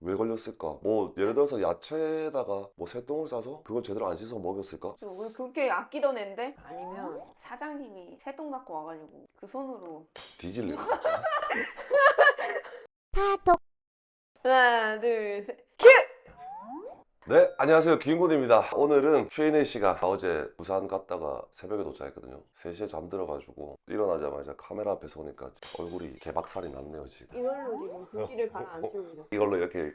왜 걸렸을까? 뭐 예를 들어서 야채에다가 뭐 새똥을 싸서 그걸 제대로 안 씻어서 먹였을까? 왜 그렇게 아끼던 앤데? 아니면 사장님이 새똥 갖고 와가지고 그 손으로 뒤질래 진짜. 하나 둘셋 네, 안녕하세요. 김군입니다. 오늘은 Q&A 시간. 어제 부산 갔다가 새벽에 도착했거든요. 3시에 잠들어가지고 일어나자마자 카메라 앞에서 오니까 얼굴이 개박살이 났네요, 지금. 이걸로 지금 붓기를 가라앉히고 계셨어요. 이걸로 이렇게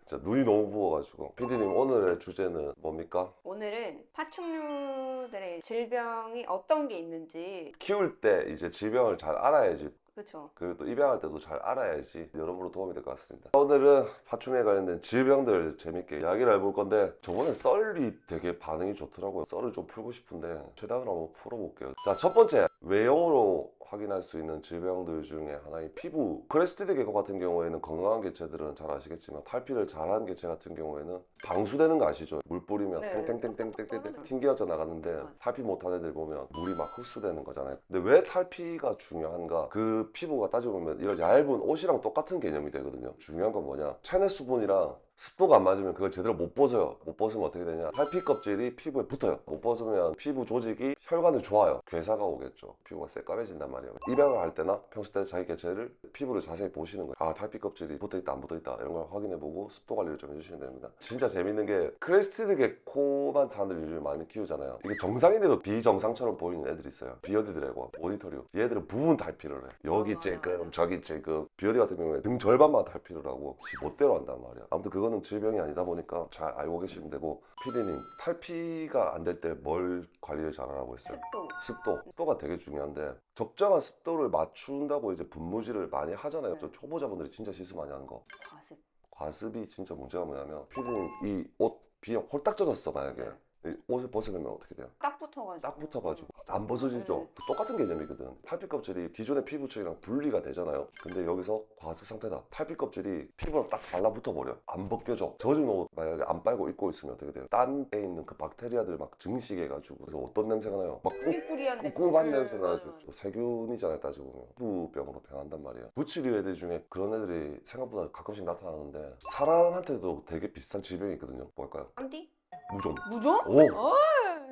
진짜 눈이 너무 부어가지고. PD님, 오늘의 주제는 뭡니까? 오늘은 파충류들의 질병이 어떤 게 있는지 키울 때 이제 질병을 잘 알아야지, 그렇죠. 그리고 또 입양할 때도 잘 알아야지 여러모로 도움이 될 것 같습니다. 오늘은 파충류에 관련된 질병들 재밌게 이야기를 해볼 건데, 저번에 썰이 되게 반응이 좋더라고요. 썰을 좀 풀고 싶은데 최대한으로 한번 풀어볼게요. 자, 첫 번째, 외형으로 확인할 수 있는 질병들 중에 하나인 피부. 크레스티드 게거 같은 경우에는 건강한 개체들은 잘 아시겠지만 탈피를 잘하는 개체 같은 경우에는 방수되는 거 아시죠? 물 뿌리면 네. 땡땡땡땡땡땡 튕겨져 나가는데, 맞아. 탈피 못한 애들 보면 물이 막 흡수되는 거잖아요. 근데 왜 탈피가 중요한가? 그 피부가 따지고 보면 이런 얇은 옷이랑 똑같은 개념이 되거든요. 중요한 건 뭐냐? 체내 수분이랑 습도가 안 맞으면 그걸 제대로 못 벗어요. 못 벗으면 어떻게 되냐? 탈피 껍질이 피부에 붙어요. 못 벗으면 피부 조직이 혈관을 좋아요. 괴사가 오겠죠. 피부가 새까매진단 말이에요. 입양을 할 때나 평소 때 자기 개체를 피부를 자세히 보시는 거예요. 아, 탈피 껍질이 붙어있다 안 붙어있다 이런 걸 확인해보고 습도 관리를 좀 해주시면 됩니다. 진짜 재밌는 게 크레스티드 게코만 사람들이 요즘 많이 키우잖아요. 이게 정상인데도 비정상처럼 보이는 애들이 있어요. 비어디 드래곤, 모니터류. 얘들은 부분 탈피를 해. 여기 찔끔 저기 찔끔. 비어디 같은 경우에 등 절반만 탈피를 하고 지 멋대로 한단 말이야. 아무튼 그거는 질병이 아니다 보니까 잘 알고 계시면 되고. 피디님, 탈피가 안 될 때 뭘 관리를 잘하라고 했어요? 습도. 습도가 되게 중요한데, 적정한 습도를 맞춘다고 이제 분무질을 많이 하잖아요. 저 네. 초보자분들이 진짜 실수 많이 하는 거. 과습. 과습이 진짜 문제가 뭐냐면, 피디님 이 옷 비에 홀딱 젖었어 만약에. 네. 이 옷을 벗으려면 어떻게 돼요? 딱 붙어가지고. 딱 붙어가지고 안 벗어지죠. 네. 똑같은 개념이거든. 탈피 껍질이 기존의 피부층이랑 분리가 되잖아요. 근데 여기서 과습 상태다. 탈피 껍질이 피부랑 딱 달라붙어 버려. 안 벗겨져. 젖은 옷 만약에 안 빨고 입고 있으면 어떻게 돼요? 딴 데 있는 그 박테리아들 막 증식해가지고, 그래서 어떤 냄새가 나요? 막 꾸리꾸리한 냄새. 꿀꿀한 냄새 나죠. 맞아. 세균이잖아요, 따지고 보면. 피부병으로 변한단 말이에요. 부치류 애들 중에 그런 애들이 생각보다 가끔씩 나타나는데, 사람한테도 되게 비슷한 질병이 있거든요. 뭘까요? 안티? 무좀. 무좀? 오! 어?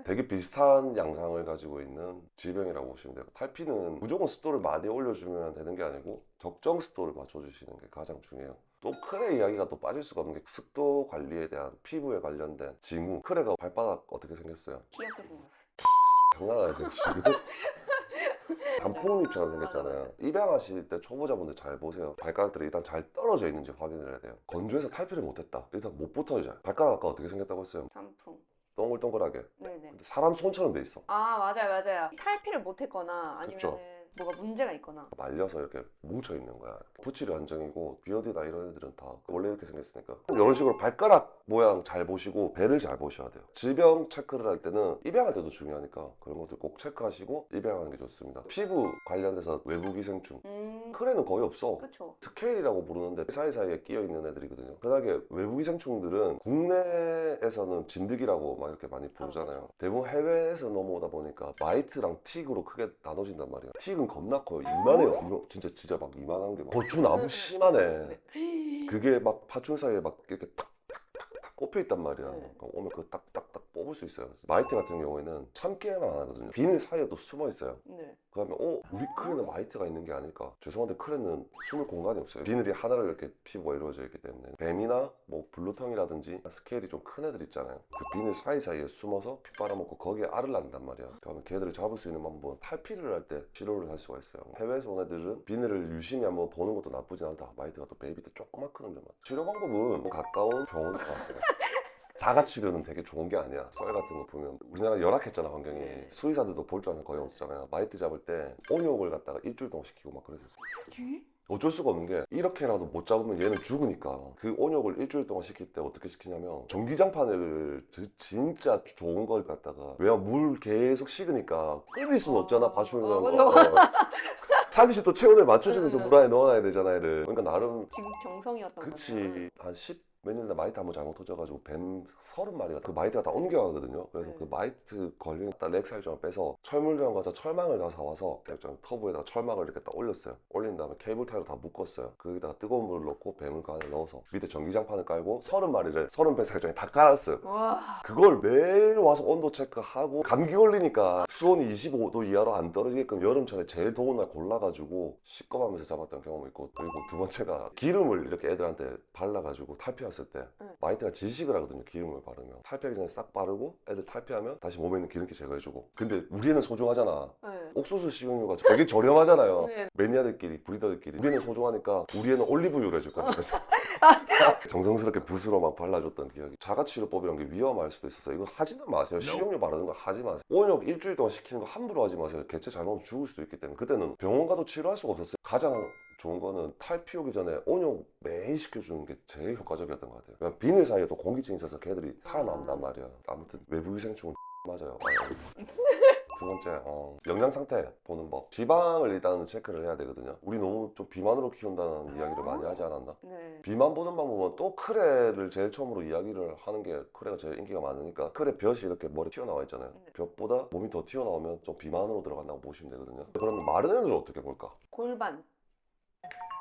되게 비슷한 양상을 가지고 있는 질병이라고 보시면 돼요. 탈피는 무조건 습도를 많이 올려주면 되는 게 아니고 적정 습도를 맞춰주시는 게 가장 중요해요. 또 크레 이야기가 또 빠질 수가 없는 게, 습도 관리에 대한 피부에 관련된 징후. 크레가 발바닥 어떻게 생겼어요? 귀엽게 생겼어. 장난 아니에요 지금. 단풍잎처럼 생겼잖아요. 입양하실 때 초보자분들 잘 보세요. 발가락들이 일단 잘 떨어져 있는지 확인을 해야 돼요. 건조해서 탈피를 못했다, 일단 못 붙어져. 발가락 아까 어떻게 생겼다고 했어요? 단풍. 동글동글하게. 네네. 근데 사람 손처럼 돼 있어. 아 맞아요. 탈피를 못했거나 그쵸. 아니면은 뭐가 문제가 있거나. 말려서 이렇게 뭉쳐 있는 거야. 부치류 한정이고, 비어디나 이런 애들은 다 원래 이렇게 생겼으니까. 이런 식으로 발가락 모양 잘 보시고 배를 잘 보셔야 돼요. 질병 체크를 할 때는 입양할 때도 중요하니까 그런 것들 꼭 체크하시고 입양하는 게 좋습니다. 피부 관련돼서 외부 기생충, 크레는 거의 없어. 그쵸. 스케일이라고 부르는데 사이사이에 끼어 있는 애들이거든요. 편하게 외부 기생충들은 국내에서는 진드기라고 막 이렇게 많이 부르잖아요. 대부분 해외에서 넘어오다 보니까 마이트랑 틱으로 크게 나눠진단 말이에요. 틱은 겁나 커요. 이만해요. 이거 진짜 막 이만한 게 막 고추나무 심하네. 그게 막 파충 사이에 막 이렇게 탁탁탁탁 꼽혀 있단 말이야. 네. 그러니까 오면 그 딱딱딱 뽑을 수 있어요. 마이트 같은 경우에는 참깨만 안 하거든요. 비늘 사이에 또 숨어 있어요. 네. 그러면 우리 크레는 마이트가 있는 게 아닐까? 죄송한데 크레는 숨을 공간이 없어요. 비늘이 하나로 이렇게 피부가 이루어져 있기 때문에. 뱀이나 뭐 블루텅이라든지 스케일이 좀 큰 애들 있잖아요. 그 비늘 사이사이에 숨어서 피 빨아먹고 거기에 알을 낳는단 말이야. 그러면 걔들을 잡을 수 있는 방법은 탈피를 할 때 치료를 할 수가 있어요. 해외에서 온 애들은 비늘을 유심히 한번 보는 것도 나쁘진 않다. 마이트가 또 베이비 때 조그맣거든요. 치료 방법은 가까운 병원 가. 자가치료는 되게 좋은 게 아니야. 썰 같은 거 보면 우리나라 열악했잖아, 환경이. 수의사들도 볼 줄 아는 거의 없잖아요. 마이트 잡을 때 온욕을 갖다가 일주일 동안 시키고 막 그랬었어. 어쩔 수가 없는 게, 이렇게라도 못 잡으면 얘는 죽으니까 그 온욕을 일주일 동안 시킬 때 어떻게 시키냐면, 전기장판을 진짜 좋은 걸 갖다가, 왜냐면 물 계속 식으니까 끓일 수는 없잖아, 파충류라는 거. 잠시 또 체온을 맞춰주면서 물 안에 넣어놔야 되잖아, 얘를. 그러니까 나름 지극정성이었던 거네요. 그치, 한 웬일날 마이트 한번 잘못 터져가지고 뱀 30마리가 그 마이트가 다 옮겨가거든요. 그래서 네. 그 마이트 걸린 렉 살점을 빼서 철물점 가서 철망을 다 사와서 액정 터보에다가 철망을 이렇게 딱 올렸어요. 올린 다음에 케이블 타이로 다 묶었어요. 거기다가 뜨거운 물을 넣고 뱀을 그 안에 넣어서 밑에 전기장판을 깔고 30마리를 30배 살점에 다 깔았어요. 와. 그걸 매일 와서 온도 체크하고 감기 걸리니까 수온이 25도 이하로 안 떨어지게끔 여름철에 제일 더운 날 골라가지고 시꺼하면서 잡았던 경험이 있고, 그리고 두 번째가 기름을 이렇게 애들한테 발라가지고 탈피했을 때 마이트가 질식을 하거든요. 기름을 바르면 탈피하기 전에 싹 바르고 애들 탈피하면 다시 몸에 있는 기름기 제거해주고. 근데 우리 애는 소중하잖아. 네. 옥수수 식용유가 되게 저렴하잖아요. 네. 매니아들끼리 브리더들끼리 우리는 소중하니까 우리 애는 올리브유를 해줄 거야. 그래서 정성스럽게 붓으로 막 발라줬던 기억이. 자가치료법이란 게 위험할 수도 있어서 이거 하지는 마세요. 식용유 바르는 거 하지 마세요. 온욕 일주일 동안 시키는 거 함부로 하지 마세요. 개체 잘못하면 죽을 수도 있기 때문에. 그때는 병원 가도 치료할 수가 없었어요. 가장 좋은 거는 탈피 오기 전에 온욕 매일 시켜주는 게 제일 효과적이었던 것 같아요. 그러니까 비늘 사이에도 공기층이 있어서 걔들이 살아남단 말이야. 아무튼 외부위생충은 맞아요. 두 번째, 영양 상태 보는 법. 지방을 일단은 체크를 해야 되거든요. 우리 너무 좀 비만으로 키운다는 이야기를 많이 하지 않았나? 네. 비만 보는 방법은 또 크레를 제일 처음으로 이야기를 하는 게, 크레가 제일 인기가 많으니까 크레 볕이 이렇게 머리 튀어나와 있잖아요. 네. 볕보다 몸이 더 튀어나오면 좀 비만으로 들어간다고 보시면 되거든요. 그러면 마른 애들은 어떻게 볼까? 골반.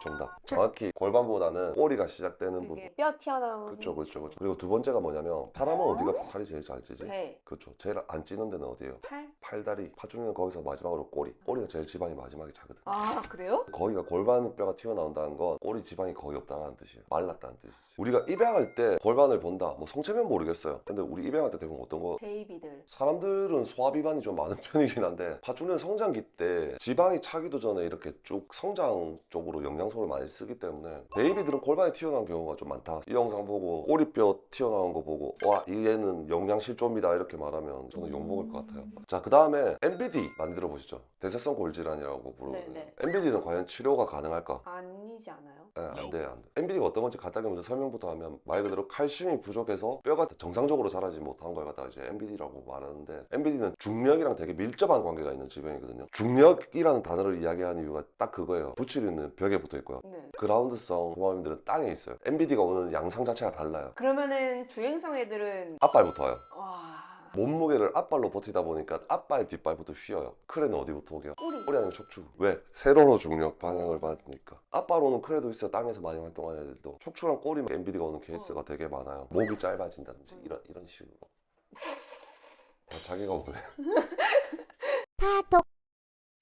정답. 정확히 골반보다는 꼬리가 시작되는 부분. 이게 뼈 튀어나오는. 그쵸. 그리고 두 번째가 뭐냐면, 사람은 어디가 살이 제일 잘 찌지? 배. 그쵸. 제일 안 찌는 데는 어디예요? 팔. 팔다리. 파중이는 거기서 마지막으로 꼬리. 꼬리가 제일 지방이 마지막에 차거든. 아, 그래요? 거기가 골반 뼈가 튀어나온다는 건 꼬리 지방이 거의 없다는 뜻이에요. 말랐다는 뜻이지. 우리가 입양할 때 골반을 본다. 뭐 성체면 모르겠어요. 근데 우리 입양할 때 대부분 어떤 거? 베이비들. 사람들은 소화 비만이 좀 많은 편이긴 한데, 파충류는 성장기 때 지방이 차기도 전에 이렇게 쭉 성장 쪽으로 영양소를 많이 쓰기 때문에 베이비들은 골반이 튀어나온 경우가 좀 많다. 이 영상 보고 꼬리뼈 튀어나온 거 보고 와, 이 애는 영양 실조입니다 이렇게 말하면 저는 욕먹을 것 같아요. 자, 그 다음에 MBD 많이 들어보시죠? 대사성 골질환이라고 부르거든요. 네네. MBD는 과연 치료가 가능할까? 아니지 않아요? 네, 안 돼. MBD가 어떤 건지 간단하게 먼저 설명부터 하면, 말 그대로 칼슘이 부족해서 뼈가 정상적으로 자라지 못한 걸 갖다가 이제 MBD라고 말하는데, MBD는 중력이랑 되게 밀접한 관계가 있는 질병이거든요. 중력이라는 단어를 이야기하는 이유가 딱 그거예요. 부치리는 벽에 붙어 있고요. 네. 그라운드성 도마뱀들은 땅에 있어요. MBD가 오는 양상 자체가 달라요. 그러면은 주행성 애들은 앞발부터 와요. 와. 몸무게를 앞발로 버티다 보니까 앞발, 뒷발부터 쉬어요. 크레는 어디부터 오게요? 꼬리. 꼬리 아니면 척추. 왜? 세로로 중력 방향을 받으니까. 앞발 오는 크레도 있어요. 땅에서 많이 활동하는 애들도. 척추랑 꼬리 MBD가 오는 케이스가 되게 많아요. 목이 짧아진다든지 이런 식으로. 자기가 오네.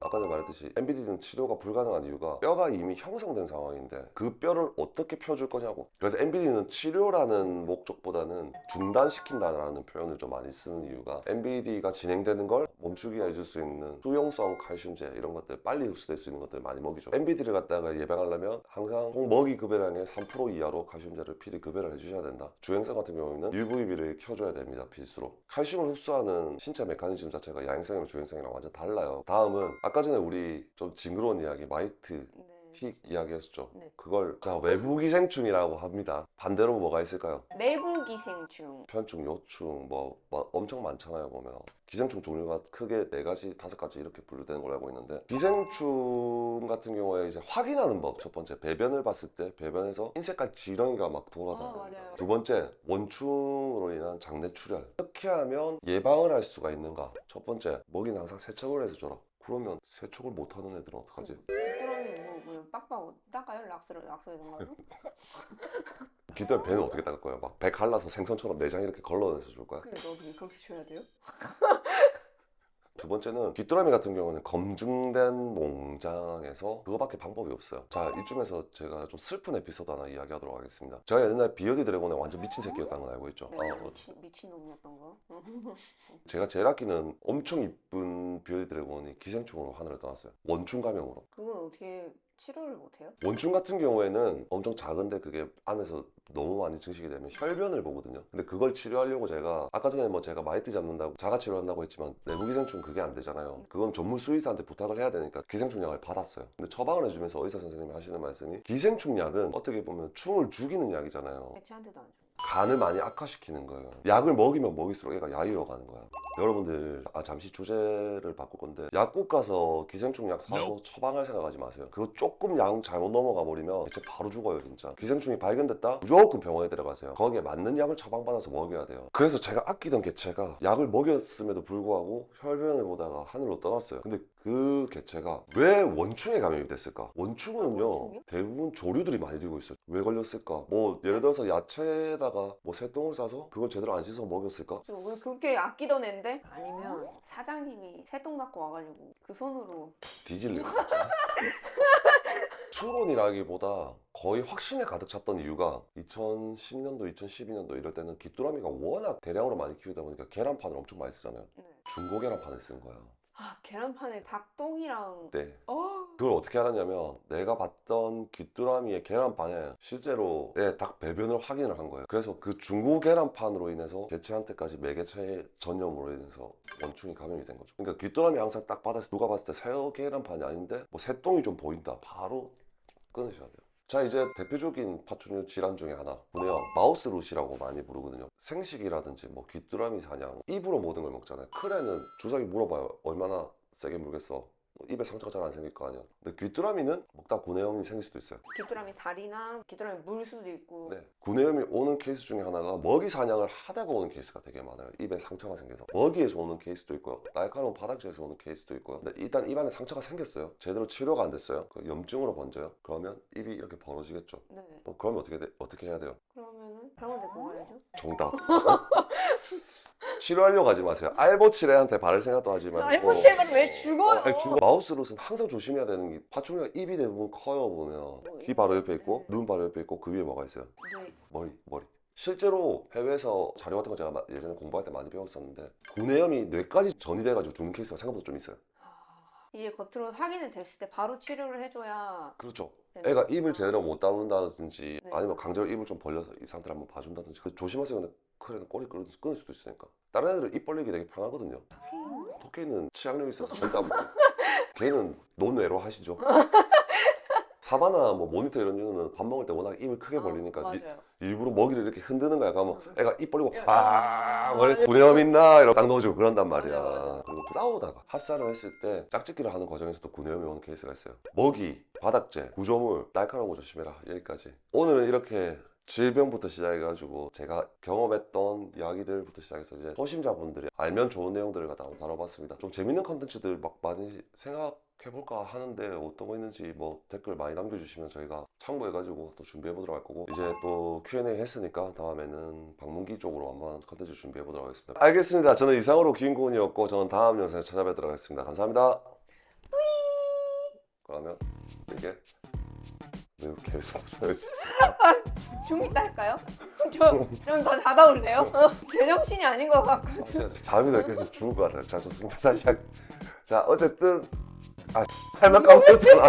아까 전에 말했듯이 MBD는 치료가 불가능한 이유가 뼈가 이미 형성된 상황인데 그 뼈를 어떻게 펴줄 거냐고. 그래서 MBD는 치료라는 목적보다는 중단시킨다라는 표현을 좀 많이 쓰는 이유가, MBD가 진행되는 걸 멈추게 해줄 수 있는 수용성 칼슘제 이런 것들, 빨리 흡수될 수 있는 것들 많이 먹이죠. MBD를 갖다가 예방하려면 항상 총 먹이 급여량의 3% 이하로 칼슘제를 필히 급여를 해주셔야 된다. 주행성 같은 경우에는 UVB를 켜줘야 됩니다. 필수로. 칼슘을 흡수하는 신체 메커니즘 자체가 야행성이랑 주행성이랑 완전 달라요. 다음은 아까 전에 우리 좀 징그러운 이야기, 마이트 네. 틱 이야기 했었죠. 네. 그걸 자, 외부 기생충이라고 합니다. 반대로 뭐가 있을까요? 내부 기생충. 편충, 요충 뭐 엄청 많잖아요. 보면 기생충 종류가 크게 4가지, 5가지 이렇게 분류되는 걸로 알고 있는데, 기생충 같은 경우에 이제 확인하는 법. 첫 번째, 배변을 봤을 때 배변에서 흰색깔 지렁이가 막 돌아다닌다. 맞아요. 두 번째, 원충으로 인한 장내 출혈. 어떻게 하면 예방을 할 수가 있는가? 첫 번째, 먹이는 항상 세척을 해서 줘라. 그러면 세척을 못하는 애들은 어떡하지? 귀뚜라미 뭐 빡빡 닦아요? 락스를 이런 걸로? 귀뚜라미 배는 어떻게 닦을 거야? 막 배 갈라서 생선처럼 내장 이렇게 걸러내서 줄 거야? 근데 너 어떻게 그렇게 줘야 돼요? 두 번째는 귀뚜라미 같은 경우는 검증된 농장에서 그거밖에 방법이 없어요. 자, 이쯤에서 제가 좀 슬픈 에피소드 하나 이야기하도록 하겠습니다. 제가 옛날 비어디 드래곤의 완전 미친 새끼였다는 걸 알고 있죠. 네, 미친놈이었던 거. 제가 제일 아끼는 엄청 이쁜 비어디 드래곤이 기생충으로 하늘을 떠났어요. 원충 감염으로. 그건 어떻게 치료를 못해요? 원충 같은 경우에는 엄청 작은데 그게 안에서 너무 많이 증식이 되면 혈변을 보거든요. 근데 그걸 치료하려고 제가 아까 전에 뭐 제가 마이트 잡는다고 자가 치료한다고 했지만, 내부 기생충 그게 안 되잖아요. 그건 전문 수의사한테 부탁을 해야 되니까 기생충 약을 받았어요. 근데 처방을 해주면서 의사 선생님이 하시는 말씀이, 기생충 약은 어떻게 보면 충을 죽이는 약이잖아요. 개체한테도 안 줘. 간을 많이 악화시키는 거예요. 약을 먹이면 먹일수록 얘가 야유어 가는 거야. 여러분들, 잠시 주제를 바꿀 건데, 약국 가서 기생충 약 사서 처방할 생각하지 마세요. 그거 조금 양 잘못 넘어가 버리면 대체 바로 죽어요 진짜. 기생충이 발견됐다? 무조건 병원에 데려가세요. 거기에 맞는 약을 처방받아서 먹여야 돼요. 그래서 제가 아끼던 개체가 약을 먹였음에도 불구하고 혈변을 보다가 하늘로 떠났어요. 근데 그 개체가 왜 원충에 감염이 됐을까? 원충은요 원충이요? 대부분 조류들이 많이 들고 있어요. 왜 걸렸을까? 뭐 예를 들어서 야채에다가 뭐 새똥을 싸서 그걸 제대로 안 씻어서 먹였을까? 왜 그렇게 아끼던 앤데? 아니면 사장님이 새똥 맞고 와가지고 그 손으로 뒤질래요 진짜. 추론이라기보다 거의 확신에 가득 찼던 이유가 2010년도, 2012년도 이럴 때는 귀뚜라미가 워낙 대량으로 많이 키우다 보니까 계란판을 엄청 많이 쓰잖아요. 네. 중고 계란판을 쓴 거야. 아 계란판에 닭똥이랑 네. 어 그걸 어떻게 알았냐면 내가 봤던 귀뚜라미의 계란판에 실제로 내 닭 배변을 확인을 한 거예요. 그래서 그 중고 계란판으로 인해서 개체한테까지 매개체 전염으로 인해서 원충이 감염이 된 거죠. 그러니까 귀뚜라미 항상 딱 받았을 때 누가 봤을 때 새 계란판이 아닌데 뭐 새똥이 좀 보인다. 바로 끊으셔야 돼요. 자 이제 대표적인 파충류 질환 중에 하나 구내염 마우스 룻이라고 많이 부르거든요. 생식이라든지 뭐 귀뚜라미 사냥 입으로 모든 걸 먹잖아요. 크레는 주사기 물어봐요. 얼마나 세게 물겠어. 입에 상처가 잘 안 생길 거 아니야. 근데 귀뚜라미는 먹다 구내염이 생길 수도 있어요. 귀뚜라미 다리나 귀뚜라미 물 수도 있고 네. 구내염이 오는 케이스 중에 하나가 먹이 사냥을 하다가 오는 케이스가 되게 많아요. 입에 상처가 생겨서 먹이에서 오는 케이스도 있고요. 날카로운 바닥지에서 오는 케이스도 있고요. 근데 일단 입안에 상처가 생겼어요. 제대로 치료가 안 됐어요. 그 염증으로 번져요. 그러면 입이 이렇게 벌어지겠죠. 네. 그러면 어떻게 해야 돼요? 그러면은 병원 데리고 가야죠. 정답. 치료하려고 하지 마세요. 알보칠레한테 바를 생각도 하지 말고. 알보칠레는 왜 죽어요? 아니, 죽어. 마우스롯은 항상 조심해야 되는 게 파충류가 입이 대부분 커요 보면 귀 바로 옆에 있고 눈 바로 옆에 있고 그 위에 뭐가 있어요? 네. 머리. 실제로 해외에서 자료 같은 거 제가 예전에 공부할 때 많이 배웠었는데 구내염이 뇌까지 전이 돼가지고 죽는 케이스가 생각보다 좀 있어요. 이게 겉으로 확인이 됐을 때 바로 치료를 해줘야 그렇죠. 되는 애가 거구나. 입을 제대로 못 다문다든지 네. 아니면 강제로 입을 좀 벌려서 입 상태를 한번 봐준다든지 조심하세요. 근데 그래도 꼬리 끊을 수도 있으니까. 다른 애들은 입 벌리기 되게 편하거든요. 토끼는 치악력이 있어서 절대 안 먹어요. 걔는 논외로 하시죠. 사바나 뭐 모니터 이런 경우는 밥 먹을 때 워낙 입을 크게 벌리니까 맞아요. 일부러 먹이를 이렇게 흔드는 거야. 그러면 응. 애가 입 벌리고 맞아. 머리 구내염 있나 이러고 딱 넣어주고 그런단 말이야. 맞아. 그리고 싸우다가 합사를 했을 때 짝짓기를 하는 과정에서도 구내염이 오는 케이스가 있어요. 먹이, 바닥재, 구조물 날카로운 거 조심해라. 여기까지. 오늘은 이렇게 질병부터 시작해가지고 제가 경험했던 이야기들부터 시작해서 이제 초심자분들이 알면 좋은 내용들을 갖다 한번 다뤄봤습니다. 좀 재밌는 컨텐츠들 막 많이 생각해볼까 하는데 어떤 거 있는지 뭐 댓글 많이 남겨주시면 저희가 참고해가지고 또 준비해보도록 할 거고 이제 또 Q&A 했으니까 다음에는 방문기 쪽으로 한번 컨텐츠 준비해보도록 하겠습니다. 알겠습니다. 저는 이상으로 김고은이었고 저는 다음 영상에 찾아뵙도록 하겠습니다. 감사합니다. 그러면 이게 왜 계속 없어요 진짜. 좀 이따 할까요? 좀 더 자다 올래요? 제정신이 아닌 것 같고. 사실 잠이 더 깨서 죽을 것 같아요. 자 좋습니다. 다시 자 어쨌든 할말 까먹었잖아.